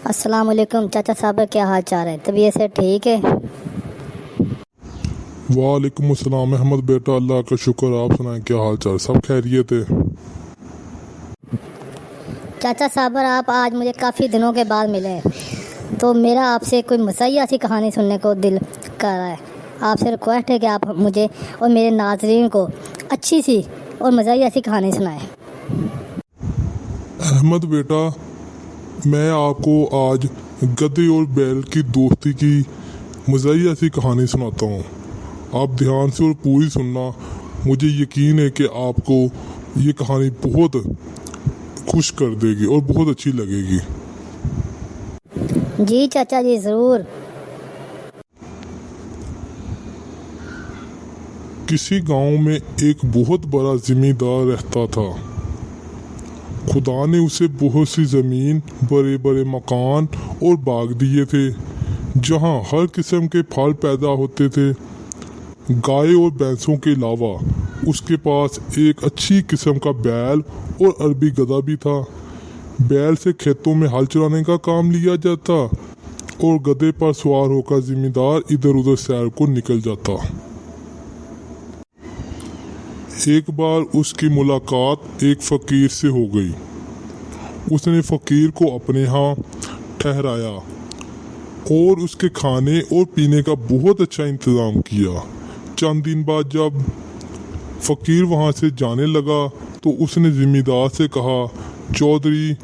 अस्सलाम वालेकुम चाचा साहब, क्या हाल चाल है? तबीयत से ठीक है? वालेकुम अस्सलाम अहमद बेटा, अल्लाह का शुक्र। आप सुनाएं, क्या हाल चाल? सब खैरियत है? चाचा साहब, आप आज मुझे काफ़ी दिनों के बाद मिले, तो मेरा आपसे कोई मज़ाहिया सी कहानी सुनने को दिल कर रहा है। आपसे रिक्वेस्ट है कि आप मुझे और मेरे नाज़रीन को अच्छी सी और मज़ाहिया सी कहानी सुनाएं। अहमद बेटा, मैं आपको आज गधे और बैल की दोस्ती की मज़ाहिया सी कहानी सुनाता हूँ। आप ध्यान से और पूरी सुनना। मुझे यकीन है कि आपको ये कहानी बहुत खुश कर देगी और बहुत अच्छी लगेगी। जी चाचा जी, ज़रूर। किसी गांव में एक बहुत बड़ा जिम्मेदार रहता था। खुदा ने उसे बहुत सी ज़मीन, बड़े बड़े मकान और बाग दिए थे, जहां हर किस्म के फल पैदा होते थे। गाय और भैंसों के अलावा उसके पास एक अच्छी किस्म का बैल और अरबी गधा भी था। बैल से खेतों में हल चलाने का काम लिया जाता और गधे पर सवार होकर जिम्मेदार इधर उधर सैर को निकल जाता। एक बार उसकी मुलाकात एक फ़कीर से हो गई। उसने फ़कीर को अपने यहाँ ठहराया और उसके खाने और पीने का बहुत अच्छा इंतज़ाम किया। चंद दिन बाद जब फ़कीर वहाँ से जाने लगा तो उसने ज़िम्मेदार से कहा, चौधरी,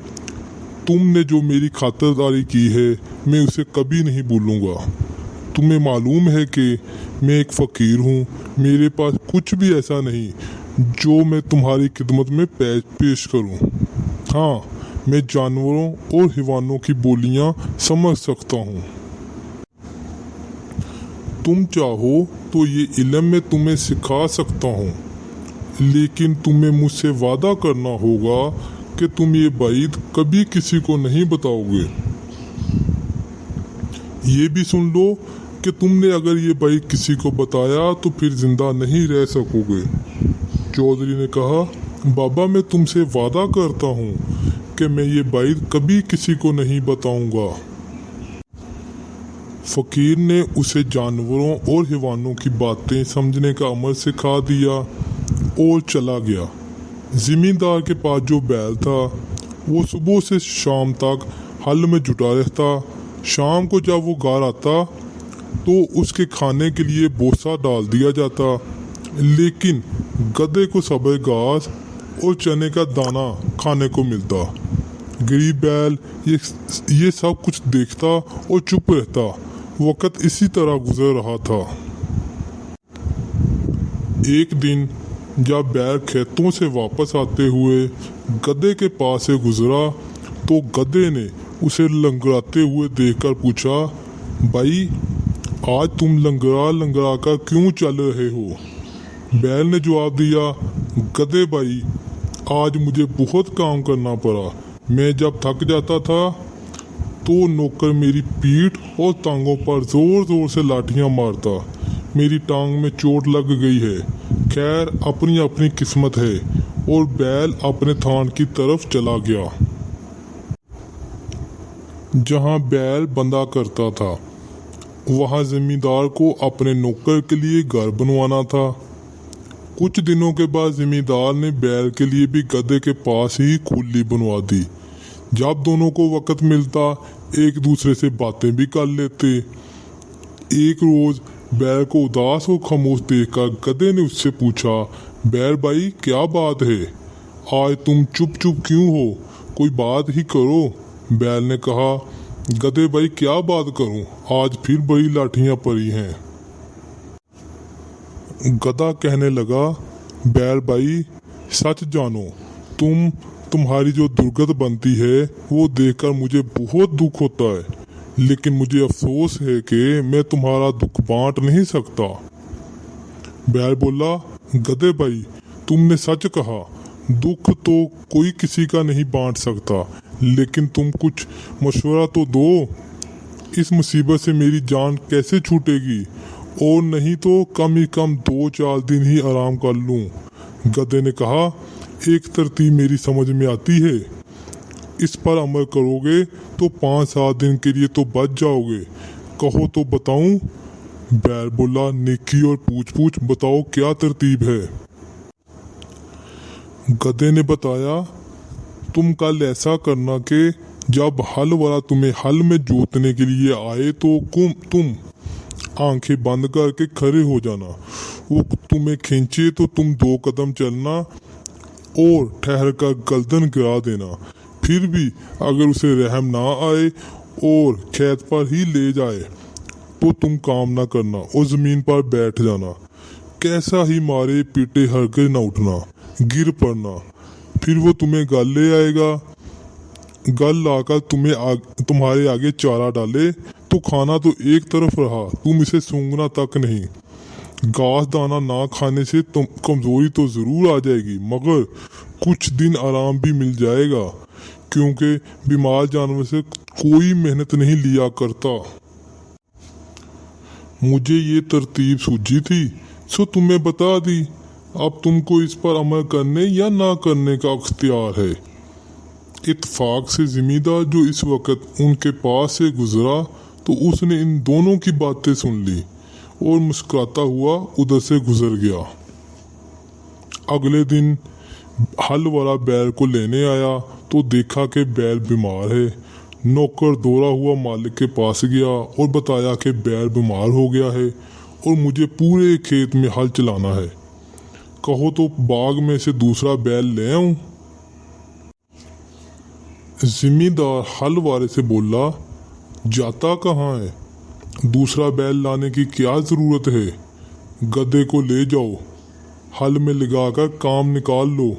तुमने जो मेरी खातिरदारी की है मैं उसे कभी नहीं भूलूंगा। तुम्हें मालूम है कि मैं एक फ़कीर हूँ, मेरे पास कुछ भी ऐसा नहीं जो मैं तुम्हारी खिदमत में पेश करूँ। हाँ, मैं जानवरों और हैवानों की बोलियाँ समझ सकता हूँ। तुम चाहो तो ये इल्म मैं तुम्हें सिखा सकता हूँ, लेकिन तुम्हें मुझसे वादा करना होगा कि तुम ये बात कभी किसी को नहीं बताओगे। ये भी सुन लो कि तुमने अगर ये बात किसी को बताया तो फिर जिंदा नहीं रह सकोगे। चौधरी ने कहा, बाबा, मैं तुमसे वादा करता हूँ कि मैं ये बात कभी किसी को नहीं बताऊंगा। फ़कीर ने उसे जानवरों और हैवानों की बातें समझने का अमल सिखा दिया और चला गया। ज़मींदार के पास जो बैल था वो सुबह से शाम तक हल में जुटा रहता। शाम को जब वो घर आता तो उसके खाने के लिए बोसा डाल दिया जाता, लेकिन गधे को सब्ज़ घास और चने का दाना खाने को मिलता। गरीब बैल ये सब कुछ देखता और चुप रहता। वक्त इसी तरह गुजर रहा था। एक दिन जब बैल खेतों से वापस आते हुए गधे के पास से गुजरा तो गधे ने उसे लंगड़ाते हुए देखकर पूछा, भाई, आज तुम लंगड़ा लंगड़ा कर क्यों चल रहे हो? बैल ने जवाब दिया, गधे भाई, आज मुझे बहुत काम करना पड़ा। मैं जब थक जाता था तो नौकर मेरी पीठ और टांगों पर जोर जोर से लाठियां मारता। मेरी टांग में चोट लग गई है। खैर, अपनी अपनी किस्मत है। और बैल अपने थान की तरफ चला गया जहां बैल बंधा करता था। वहां जमींदार को अपने नौकर के लिए घर बनवाना था। कुछ दिनों के बाद जमींदार ने बैल के लिए भी गधे के पास ही कुल्ली बनवा दी। जब दोनों को वक्त मिलता एक दूसरे से बातें भी कर लेते। एक रोज बैल को उदास और खामोश देखकर गधे ने उससे पूछा, बैल भाई, क्या बात है? आज तुम चुप चुप क्यों हो? कोई बात ही करो। बैल ने कहा, गधे भाई, क्या बात करूं, आज फिर बड़ी लाठियां पड़ी हैं। गधा कहने लगा, बैल भाई, सच जानो, तुम्हारी जो दुर्गत बनती है वो देखकर मुझे बहुत दुख होता है, लेकिन मुझे अफसोस है कि मैं तुम्हारा दुख बांट नहीं सकता। बैल बोला, गधे भाई, तुमने सच कहा, दुख तो कोई किसी का नहीं बांट सकता, लेकिन तुम कुछ मशवरा तो दो। इस मुसीबत से मेरी जान कैसे छूटेगी? और नहीं तो कम ही कम 2-4 दिन ही आराम कर लूं। गधे ने कहा, एक तरतीब मेरी समझ में आती है। इस पर अमल करोगे तो 5-7 दिन के लिए तो बच जाओगे। कहो तो बताऊं? बैल बोला, नेकी और पूछ पूछ, बताओ क्या तरतीब है। गधे ने बताया, तुम कल ऐसा करना कि जब हल वाला तुम्हें हल में जोतने के लिए आए तो तुम आंखें बंद करके खड़े हो जाना। वो तुम्हें खींचे तो तुम 2 कदम चलना और ठहर कर गर्दन गिरा देना। फिर भी अगर उसे रहम ना आए और खेत पर ही ले जाए तो तुम काम ना करना और जमीन पर बैठ जाना। कैसा ही मारे पीटे हरगिज़ न उठना, गिर पड़ना। फिर वो तुम्हें गल ले आएगा, गल लाकर तुम्हारे आगे चारा डाले तो खाना तो एक तरफ रहा, तुम इसे सूंघना तक नहीं। घास दाना ना खाने से तुम कमजोरी तो जरूर आ जाएगी, मगर कुछ दिन आराम भी मिल जाएगा, क्योंकि बीमार जानवर से कोई मेहनत नहीं लिया करता। मुझे ये तरतीब सूझी थी, सो तुम्हें बता दी। अब तुमको इस पर अमल करने या ना करने का अख्तियार है। इत्तेफाक से जिमीदार जो इस वक्त उनके पास से गुजरा तो उसने इन दोनों की बातें सुन ली और मुस्कुराता हुआ उधर से गुजर गया। अगले दिन हल वाला बैल को लेने आया तो देखा कि बैल बीमार है। नौकर दौड़ा हुआ मालिक के पास गया और बताया कि बैल बीमार हो गया है और मुझे पूरे खेत में हल चलाना है। कहो तो बाग में से दूसरा बैल ले आऊं? जिम्मेदार हल वाले से बोला, जाता कहाँ है? दूसरा बैल लाने की क्या जरूरत है? गधे को ले जाओ, हल में लगाकर काम निकाल लो।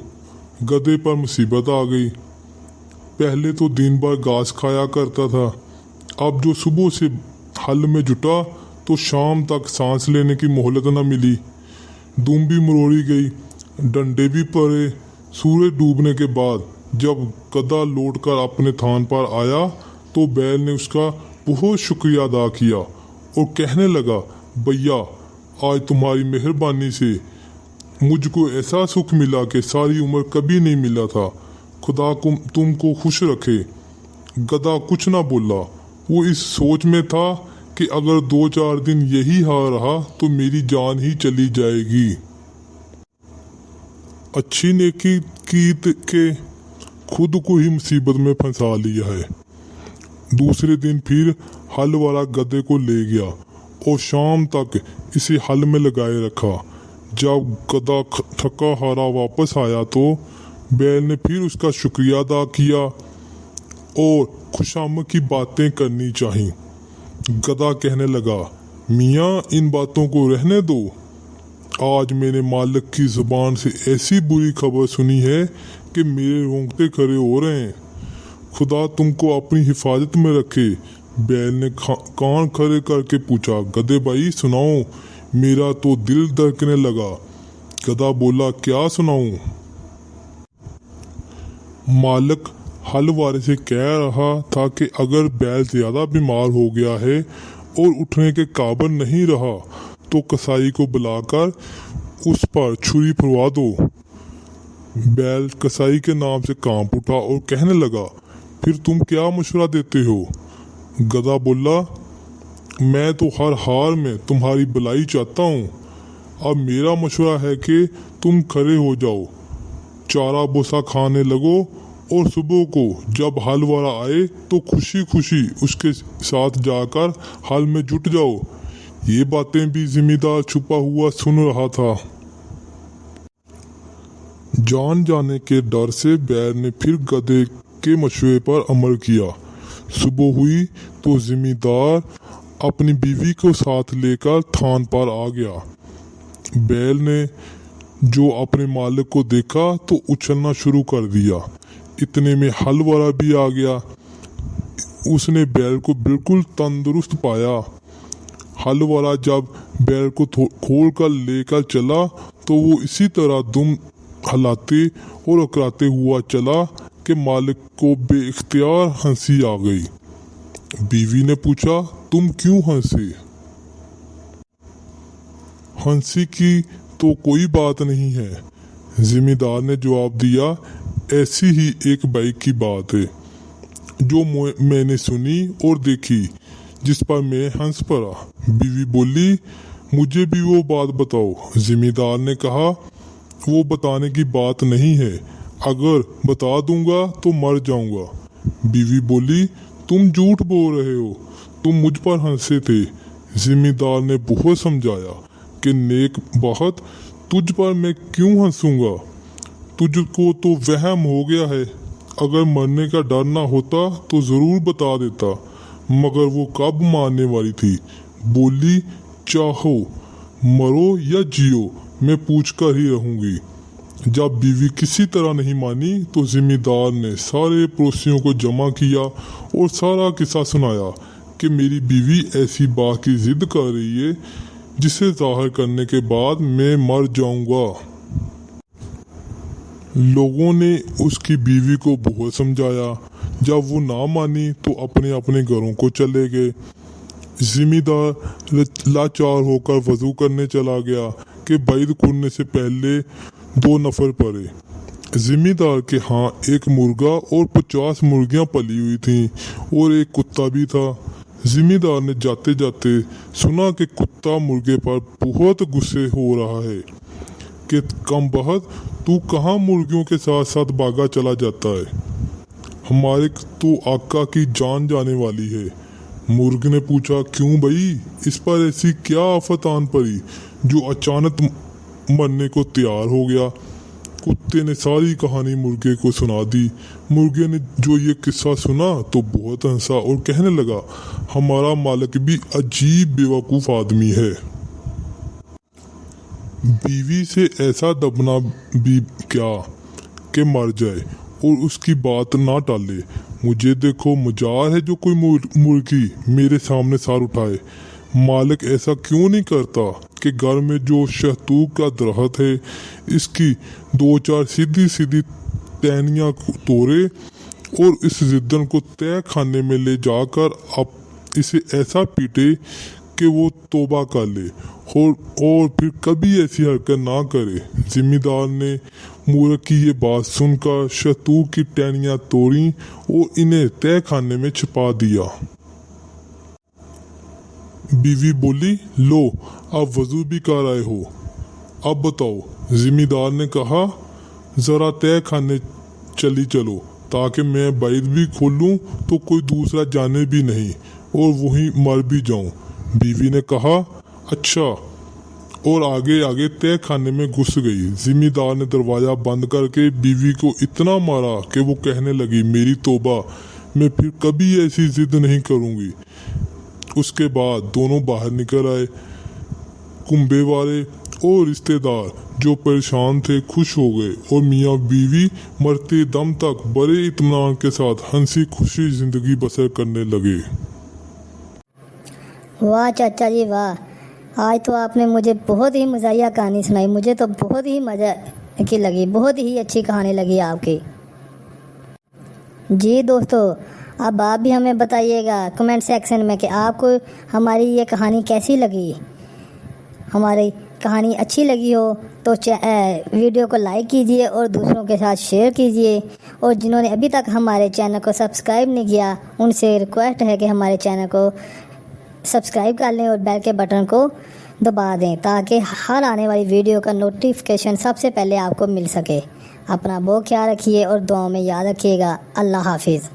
गधे पर मुसीबत आ गई। पहले तो दिन भर घास खाया करता था, अब जो सुबह से हल में जुटा तो शाम तक सांस लेने की मोहलत न मिली। दुम भी मरोड़ी गई, डंडे भी पड़े। सूरज डूबने के बाद जब गधा लौटकर अपने थान पर आया तो बैल ने उसका बहुत शुक्रिया अदा किया और कहने लगा, भैया आज तुम्हारी मेहरबानी से मुझको ऐसा सुख मिला कि सारी उम्र कभी नहीं मिला था। खुदा तुमको खुश रखे। गधा कुछ ना बोला, वो इस सोच में था कि अगर 2-4 दिन यही हाल रहा तो मेरी जान ही चली जाएगी। अच्छी नेकी की के खुद को ही मुसीबत में फंसा लिया है। दूसरे दिन फिर हल वाला गधे को ले गया और शाम तक इसे हल में लगाए रखा। जब गधा थका हारा वापस आया तो बैल ने फिर उसका शुक्रिया अदा किया और खुशामद की बातें करनी चाहिए। गधा कहने लगा, मियाँ इन बातों को रहने दो। आज मेरे मालिक की जुबान से ऐसी बुरी खबर सुनी है कि मेरे रोंगटे खड़े हो रहे हैं। खुदा तुमको अपनी हिफाजत में रखे। बैल ने कान खड़े करके पूछा, गधे भाई सुनाओ, मेरा तो दिल धड़कने लगा। गधा बोला, क्या सुनाऊं? मालिक हल वाले से कह रहा था कि अगर बैल ज्यादा बीमार हो गया है और उठने के काबिल नहीं रहा तो कसाई को बुलाकर उस पर छुरी फुरवा दो। बैल कसाई के नाम से कांप उठा और कहने लगा, फिर तुम क्या मशवरा देते हो? गधा बोला, मैं तो हर हाल में तुम्हारी भलाई चाहता हूँ। अब मेरा मशवरा है कि तुम खड़े हो जाओ, चारा भूसा खाने लगो और सुबह को जब हल वाला आए तो खुशी खुशी उसके साथ जाकर हल में जुट जाओ। ये बातें भी जिम्मेदार छुपा हुआ सुन रहा था। जान जाने के डर से बैल ने फिर गधे के मशवरे पर अमल किया। सुबह हुई तो जिम्मेदार अपनी बीवी को साथ लेकर थान पर आ गया। बैल ने जो अपने मालिक को देखा तो उछलना शुरू कर दिया। इतने में हल वाला भी आ गया। उसने बैल को बिल्कुल तंदुरुस्त पाया। हल वाला जब बैल को खोल कर लेकर चला तो वो इसी तरह दुम हलाते और अकराते हुआ चला कि मालिक को बेइख्तियार हंसी आ गई। बीवी ने पूछा, तुम क्यों हंसे? हंसी की तो कोई बात नहीं है, जिम्मेदार ने जवाब दिया, ऐसी ही एक बाइक की बात है। जो मैंने सुनी और देखी, जिस पर मैं हंस पड़ा। बीवी बोली, मुझे भी वो बात बताओ। जिम्मेदार ने कहा, वो बताने की बात नहीं है, अगर बता दूंगा तो मर जाऊंगा। बीवी बोली, तुम झूठ बोल रहे हो, तुम मुझ पर हंसे थे। जिम्मेदार ने बहुत समझाया कि नेक बख्त, तुझ पर मैं क्यों हंसूंगा, तुझको तो वहम हो गया है। अगर मरने का डर ना होता तो ज़रूर बता देता, मगर वो कब मानने वाली थी। बोली, चाहो मरो या जियो, मैं पूछ कर ही रहूंगी। जब बीवी किसी तरह नहीं मानी तो जिम्मेदार ने सारे पड़ोसियों को जमा किया और सारा किस्सा सुनाया कि मेरी बीवी ऐसी बात की जिद कर रही है जिसे जाहिर करने के बाद मैं मर जाऊंगा। लोगों ने उसकी बीवी को बहुत समझाया। जब वो ना मानी तो अपने अपने घरों को चले गए। जिम्मेदार लाचार होकर वजू करने चला गया कि बैद खुलने से पहले 2 नफर पड़े। जिम्मेदार के यहाँ एक मुर्गा और 50 मुर्गियाँ पली हुई थीं और एक कुत्ता भी था। जिम्मेदार ने जाते जाते सुना कि कुत्ता मुर्गे पर बहुत गुस्से हो रहा है कि कम बहत, तू कहाँ मुर्गियों के साथ साथ भागा चला जाता है, हमारे तो आका की जान जाने वाली है। मुर्ग ने पूछा, क्यों भाई, इस पर ऐसी क्या आफत आन पड़ी जो अचानक मरने को तैयार हो गया। कुत्ते ने सारी कहानी मुर्गे को सुना दी। मुर्गे ने जो ये किस्सा सुना तो बहुत हंसा और कहने लगा, हमारा मालिक भी अजीब बेवकूफ़ आदमी है। बीवी से ऐसा दबना भी क्या कि मर जाए और उसकी बात ना टाले। मुझे देखो, मजाल है जो कोई मुर्गी मेरे सामने सर उठाए। मालिक ऐसा क्यों नहीं करता कि घर में जो शहतूत का दरख्त है, इसकी 2-4 सीधी सीधी टहनियाँ तोड़े और इस जिद्दन को तय खाने में ले जाकर अब इसे ऐसा पीटे कि वो तौबा कर ले और फिर कभी ऐसी हरकत ना करे। जिम्मेदार ने मूर्ख की ये बात सुनकर शहतूत की टहनियाँ तोड़ी और इन्हें तय खाने में छिपा दिया। बीवी बोली, लो अब वजू भी कर आए हो, अब बताओ। जिम्मेदार ने कहा, ज़रा तय खाने चली चलो ताकि मैं बैद भी खोलूं तो कोई दूसरा जाने भी नहीं और वहीं मर भी जाऊं। बीवी ने कहा, अच्छा, और आगे आगे तय खाने में घुस गई। जिम्मेदार ने दरवाज़ा बंद करके बीवी को इतना मारा कि वो कहने लगी, मेरी तौबा, मैं फिर कभी ऐसी जिद नहीं करूँगी। उसके बाद दोनों बाहर निकल आए। कुंबे वाले और रिश्तेदार जो परेशान थे खुश हो गए और मियाँ बीवी मरते दम तक बड़े इत्मीनान के साथ हंसी खुशी ज़िंदगी बसर करने लगे। वाह चाचा जी वाह, आज तो आपने मुझे बहुत ही मज़ाहिया कहानी सुनाई। मुझे तो बहुत ही मज़ा की लगी, बहुत ही अच्छी कहानी लगी आपकी। जी दोस्तों, अब आप भी हमें बताइएगा कमेंट सेक्शन में कि आपको हमारी ये कहानी कैसी लगी। हमारी कहानी अच्छी लगी हो तो वीडियो को लाइक कीजिए और दूसरों के साथ शेयर कीजिए। और जिन्होंने अभी तक हमारे चैनल को सब्सक्राइब नहीं किया, उनसे रिक्वेस्ट है कि हमारे चैनल को सब्सक्राइब कर लें और बेल के बटन को दबा दें ताकि हर आने वाली वीडियो का नोटिफिकेशन सबसे पहले आपको मिल सके। अपना बहुत ख्याल रखिए और दुआओं में याद रखिएगा। अल्लाह हाफिज़।